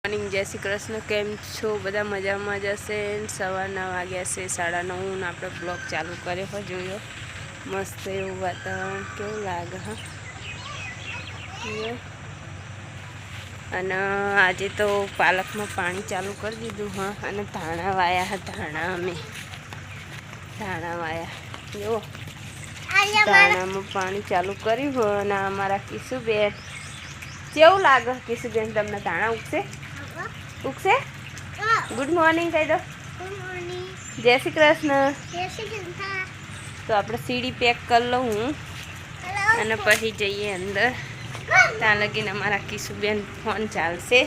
Morning, જય શ્રી કૃષ્ણ. કેમ છો બધા? મજામાં જશે. 9:15 વાગ્યા છે, 9:30 ને આપણે બ્લોગ ચાલુ કર્યો હોય. જોયો મસ્ત એવું વાતાવરણ કેવું લાગે હા. અને આજે તો પાલકમાં પાણી ચાલુ કરી દીધું હા. અને ધાણા વાયા હા. ધાણા વાયા જો ધાણામાં પાણી ચાલુ કર્યું હોય. અને અમારા કિશુબેન કેવું લાગે? કિશુબેન તમને ધાણા ઉગશે? ગુડ મોર્નિંગ કહી દો. જય શ્રી કૃષ્ણ. તો આપણે સીડી પેક કરી લઉં હું અને પછી જઈએ અંદર. ત્યાં લગીને અમારા કિશુબેન ફોન ચાલશે.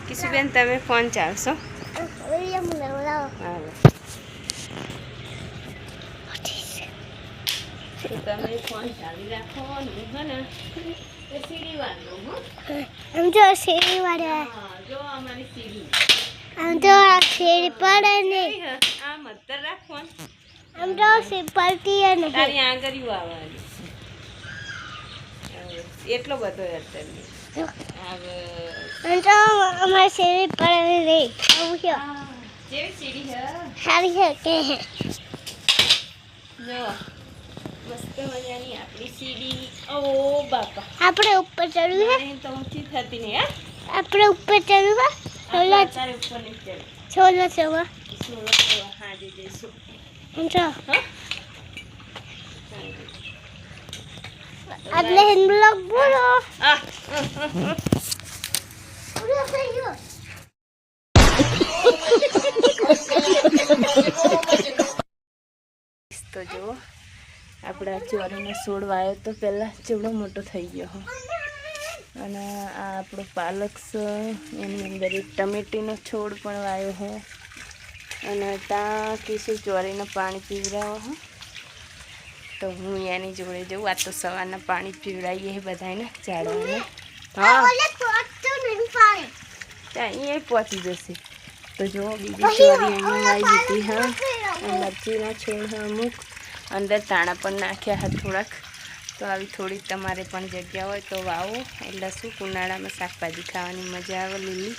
કિશુબેન તમે ફોન ચાલશો? તમે ફોન ચાલી રાખો ને સીડી વાળો જો સીડી વાળા જો અમારી સીડી આમ તો સીડી પડે ને આ મતર રાખ ફોન આમ તો સીડી પડતી ને તારી આંગળીઓ આવવાની એટલો બધો અત્યારે આમ તો અમારી સીડી પડે ને આવું છે જેવી સીડી છે સારી છે કે જો મસ્ત મજાની આપણી સીડી. ઓ બાપા આપણે ઉપર ચડવું છે તો ઊંચી થતી નહીં હા. આપણે ઉપર ચડવું છે તારે ઉપર નહીં ચડે છોલો છોલો હા દે દઈશું આમ તો હા. એટલે હિન્દ બ્લોગ બોલો પૂરો થઈ ગયો. તો જો આપણા ચોરીનો છોડ વાયો તો પહેલાં ચેવડો મોટો થઈ ગયો અને આ આપણો પાલક છે. એની અંદર એક ટમેટીનો છોડ પણ વાયો છે. અને ત્યાં કિશુ ચોરીને પાણી પીવડાવો હો તો હું એની જોડે જઉં. આ તો સવારના પાણી પીવડાવીએ બધાને ઝાડવાને. હા ત્યાં અહીંયા પહોંચી જશે. તો જો બીજી ચોરી અહીંયા વાવી દીધી હા. મરચીના છોડ હા અમુક અંદર તાણા પણ નાખ્યા હા થોડાક. તો આવી થોડી તમારે પણ જગ્યા હોય તો વાવો. એટલે શું ઉનાળામાં શાકભાજી ખાવાની મજા આવે લીલી.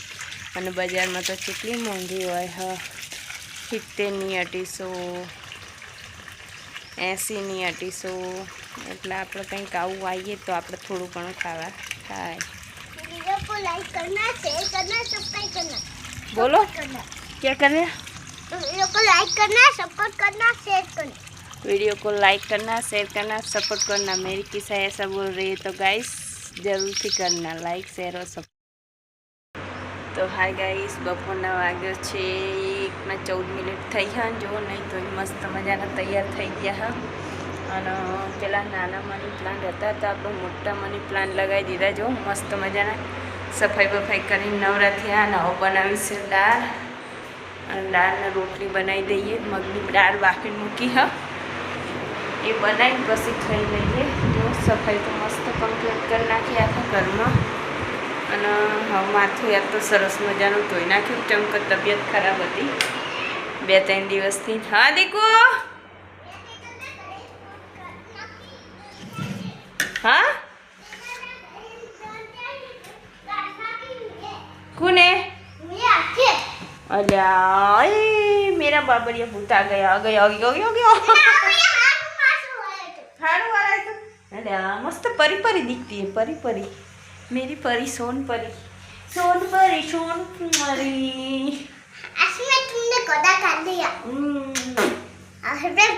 અને બજારમાં તો કેટલી મોંઘી હોય હા. 70ની 250, 80ની 250. એટલે આપણે કંઈક આવું આવીએ તો આપણે થોડું ઘણું ખાવા થાય. बोलो क्या करना? वीडियो को लाइक करना, सपोर्ट करना, शेयर करना. वीडियो को लाइक करना, शेयर करना, सपोर्ट करना. मेरी किस्सा ऐसा बोल रही है तो गाइस जरूर થી करना लाइक शेयर और सपोर्ट. તો હાય ગાઈસ, બપોરના વાગ્યો છે 1:14 થઈ હા. જો નહીં તો મસ્ત મજાના તૈયાર થઈ ગયા હા. અને પેલા નાના મની પ્લાન્ટ હતા તો આપણે મોટા મની પ્લાન્ટ લગાવી દીધા. જો મસ્ત મજાના સફાઈ બફાઈ કરીને નવરા થયા. અને હવે બનાવીશું દાળ. અને દાળને રોટલી બનાવી દઈએ. મગની દાળ બાફીને મૂકી હા એ બનાવીને પછી ખાઈ લઈએ. જો સફાઈ તો મસ્ત કમ્પ્લીટ કરી નાખી આખા ઘરમાં. અને હવે માથું યાર તો સરસ મજાનું ધોઈ નાખ્યું. કેમ કે તબિયત ખરાબ હતી 2-3 દિવસથી. હા દીકુ હા कौन अल्लाह मेरा बाबरिया भूत आ गया अल्लाह मस्त परी परी दिखती है. परी परी मेरी परी सोन परी इसमें तुमने गोदा कर दिया.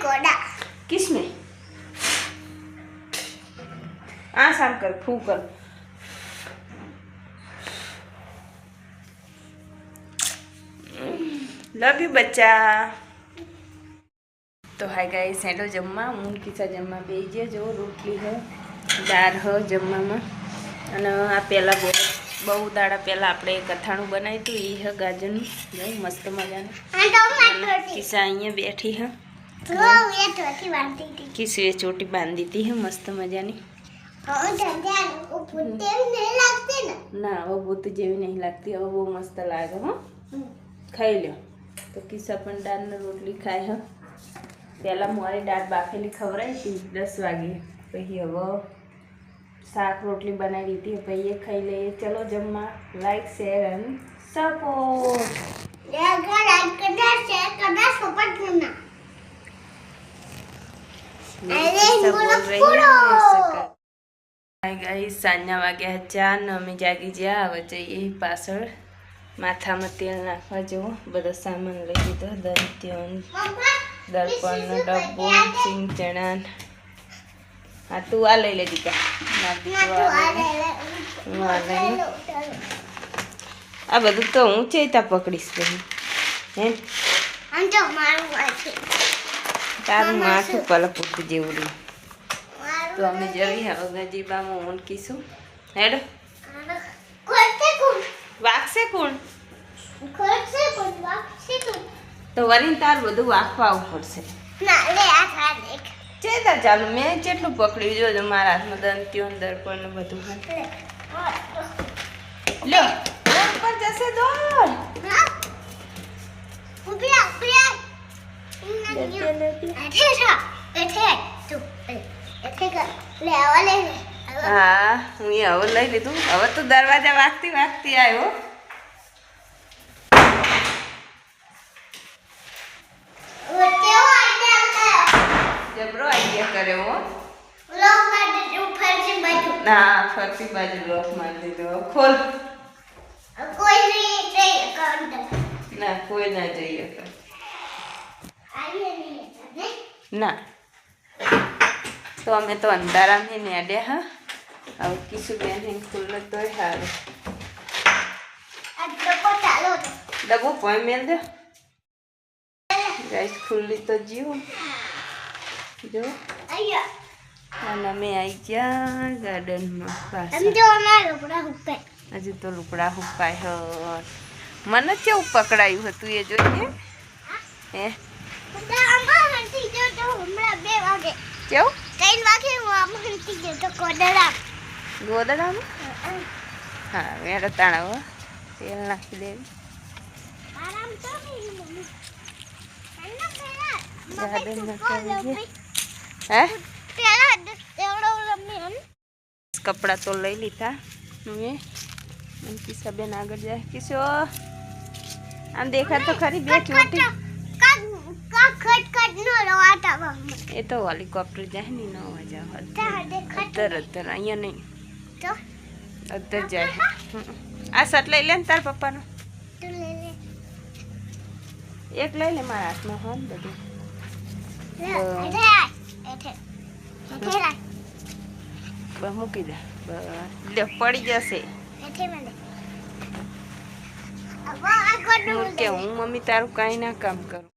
गोदा किसमें साफ कर फू कर. लव यू बच्चा. તો હાય ગાઈસ, હેલો જમવા. હું કિસ્સા જમવા બેસી ગયા. જો રોટલી હ દાળ હ જમવામાં. અને આ પહેલાં બહુ દાડા પહેલાં આપણે કથાણું બનાવ્યું હતું એ હ ગાજરનું. જો મસ્ત મજાનું. કિસ્સા અહીંયા બેઠી હ. કિસ્સુએ ચોટી બાંધી હતી હ મસ્ત મજાની. ના હવે ભૂત જેવી નહીં લાગતી. હવે બહુ મસ્ત લાગે હો. ખાઈ લો. તો કિસ્સા પણ દાળને રોટલી ખાય હ. પહેલાં મારી દાળ બાફેલી ખવડાવી હતી 10 વાગે. પછી હવે શાક રોટલી બનાવી દીધી ભાઈ એ ખાઈ લઈએ. ચલો જમવા. Like share and support. Hi guys, સાંજના વાગ્યા 4 ને અમે જાગી ગયા. હવે જઈએ પાછળ માથામાં તેલ નાખવા જેવો બધો સામાન લઈ લીધો. દંત્યોન, દર્પણનો ડબ્બો, સિંગ ચણા. હા તું આ લઈ લે દીકા. આ બધું તો હું ચેતા પકડીશ બહી. હે તારું માથું પલપુટ જેવું રહ્યું. તો અમે જઈએ હવે ગજીબામાં ઊંઘીશું. હેડ વાગશે કોણ તો વરીને તાર બધું વાગવા આવવું પડશે. ચેતા ચાલુ મેં જેટલું પકડ્યું જોજો મારા હાથમાં દંત્યો દર્પણ ને બધું. લ્યો રોડ પર જશે દોડ. હા હું હવે લઈ લીધું. હવે તો દરવાજા વાગતી વાગતી આવ્યો. જબરો આઈડિયા કર્યો હો. ના ફરતી બાજુ લોક મારી દીધો. ખોલ. ના કોઈ ના જઈએ ના. તો અમે તો અંધારામાં ને અડ્યા. હા હવે કીશું બેન ખુલ્લો તોય સારું. ડબ્બો પોઈ મેલ દે ગાઈસ. ખુલ્લી તો જીવ જો. અને અમે આવી ગયા ગાર્ડનમાં. હજુ તો લુકડા હુકાય. મને કેવું પકડાયું હતું એ જોઈએ. હે કેવું ગોદડામાં. હા વેડો તાણા તેલ નાખી દેવી. કપડા તો લઈ લીધા મેં. કિસ્સાબેન આગળ જાય. કિસ્સો આમ દેખા તો ખરી બે ચોટી. એ તો હેલિકોપ્ટર જાય ને ન મજા અધર અધર અહીંયા નહીં અધર જાય. આ શર્ટ લઈ લે ને તાર પપ્પાનો. એક લઈ લે મારા હાથમાં. હા બધું મૂકી દે. લે પડી જશે. કે હું મમ્મી તારું કાંઈ ના કામ કરું.